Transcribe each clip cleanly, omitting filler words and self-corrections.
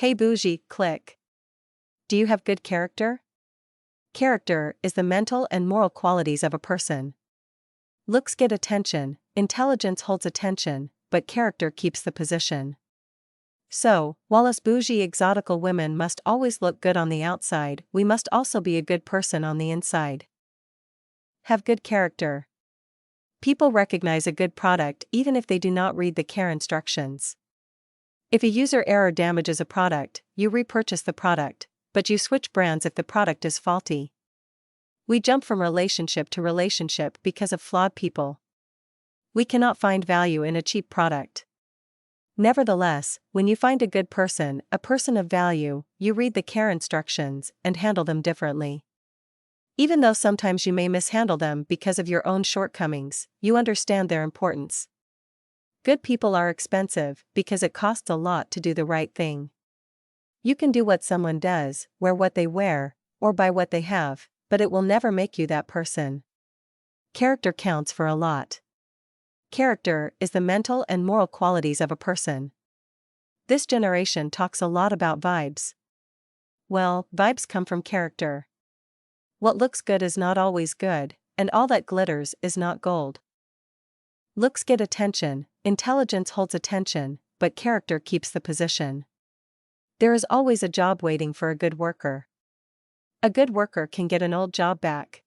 Hey Bougie Clique. Do you have good character? Character is the mental and moral qualities of a person. Looks get attention, intelligence holds attention, but character keeps the position. So, while us bougie exotical women must always look good on the outside, we must also be a good person on the inside. Have good character. People recognize a good product even if they do not read the care instructions. If a user error damages a product, you repurchase the product, but you switch brands if the product is faulty. We jump from relationship to relationship because of flawed people. We cannot find value in a cheap product. Nevertheless, when you find a good person, a person of value, you read the care instructions and handle them differently. Even though sometimes you may mishandle them because of your own shortcomings, you understand their importance. Good people are expensive because it costs a lot to do the right thing. You can do what someone does, wear what they wear, or buy what they have, but it will never make you that person. Character counts for a lot. Character is the mental and moral qualities of a person. This generation talks a lot about vibes. Well, vibes come from character. What looks good is not always good, and all that glitters is not gold. Looks get attention, intelligence holds attention, but character keeps the position. There is always a job waiting for a good worker. A good worker can get an old job back.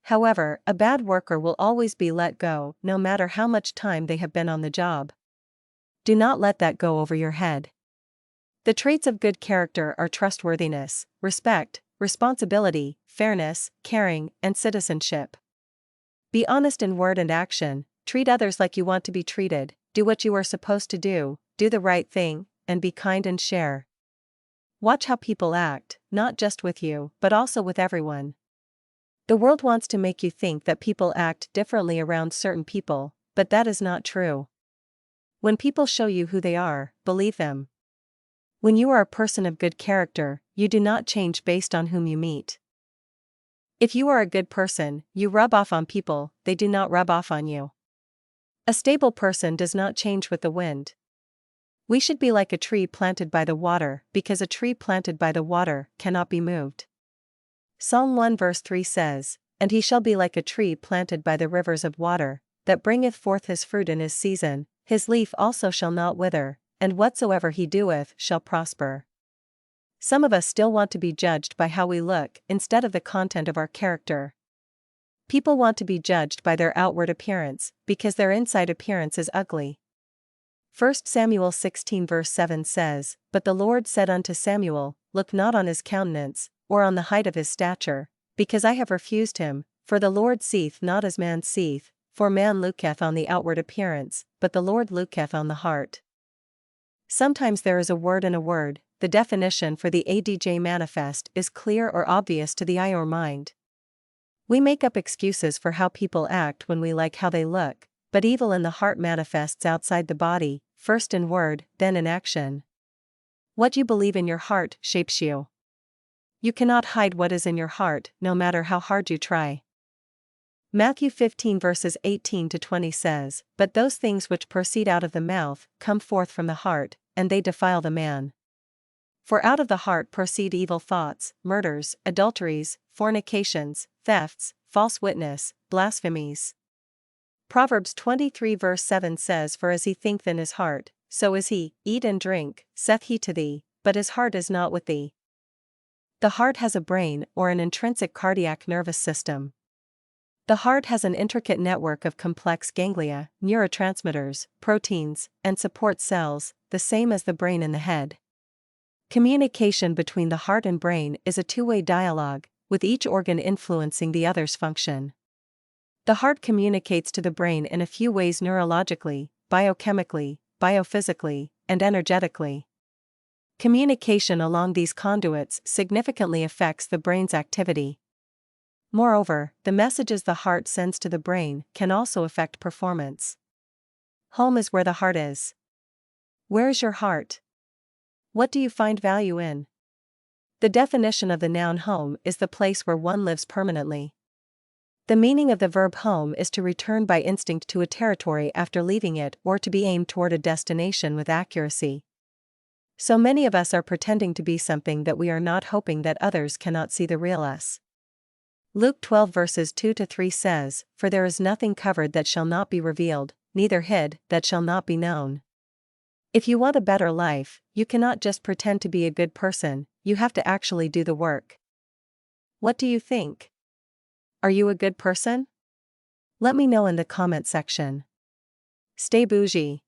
However, a bad worker will always be let go, no matter how much time they have been on the job. Do not let that go over your head. The traits of good character are trustworthiness, respect, responsibility, fairness, caring, and citizenship. Be honest in word and action, treat others like you want to be treated, do what you are supposed to do the right thing, and be kind and share. Watch how people act, not just with you, but also with everyone. The world wants to make you think that people act differently around certain people, but that is not true. When people show you who they are, believe them. When you are a person of good character, you do not change based on whom you meet. If you are a good person, you rub off on people, they do not rub off on you. A stable person does not change with the wind. We should be like a tree planted by the water, because a tree planted by the water cannot be moved. Psalm 1 verse 3 says, "And he shall be like a tree planted by the rivers of water, that bringeth forth his fruit in his season, his leaf also shall not wither, and whatsoever he doeth shall prosper." Some of us still want to be judged by how we look instead of the content of our character. People want to be judged by their outward appearance, because their inside appearance is ugly. 1 Samuel 16 verse 7 says, "But the Lord said unto Samuel, Look not on his countenance, or on the height of his stature, because I have refused him, for the Lord seeth not as man seeth, for man looketh on the outward appearance, but the Lord looketh on the heart." Sometimes there is a word in a word, the definition for the ADJ manifest is clear or obvious to the eye or mind. We make up excuses for how people act when we like how they look, but evil in the heart manifests outside the body, first in word, then in action. What you believe in your heart shapes you. You cannot hide what is in your heart, no matter how hard you try. Matthew 15 verses 18 to 20 says, "But those things which proceed out of the mouth come forth from the heart, and they defile the man. For out of the heart proceed evil thoughts, murders, adulteries, fornications, thefts, false witness, blasphemies." Proverbs 23 verse 7 says, "For as he thinketh in his heart, so is he, eat and drink, saith he to thee, but his heart is not with thee." The heart has a brain or an intrinsic cardiac nervous system. The heart has an intricate network of complex ganglia, neurotransmitters, proteins, and support cells, the same as the brain in the head. Communication between the heart and brain is a two-way dialogue, with each organ influencing the other's function. The heart communicates to the brain in a few ways: neurologically, biochemically, biophysically, and energetically. Communication along these conduits significantly affects the brain's activity. Moreover, the messages the heart sends to the brain can also affect performance. Home is where the heart is. Where is your heart? What do you find value in? The definition of the noun home is the place where one lives permanently. The meaning of the verb home is to return by instinct to a territory after leaving it, or to be aimed toward a destination with accuracy. So many of us are pretending to be something that we are not, hoping that others cannot see the real us. Luke 12 verses 2-3 says, "For there is nothing covered that shall not be revealed, neither hid that shall not be known." If you want a better life, you cannot just pretend to be a good person, you have to actually do the work. What do you think? Are you a good person? Let me know in the comment section. Stay bougie.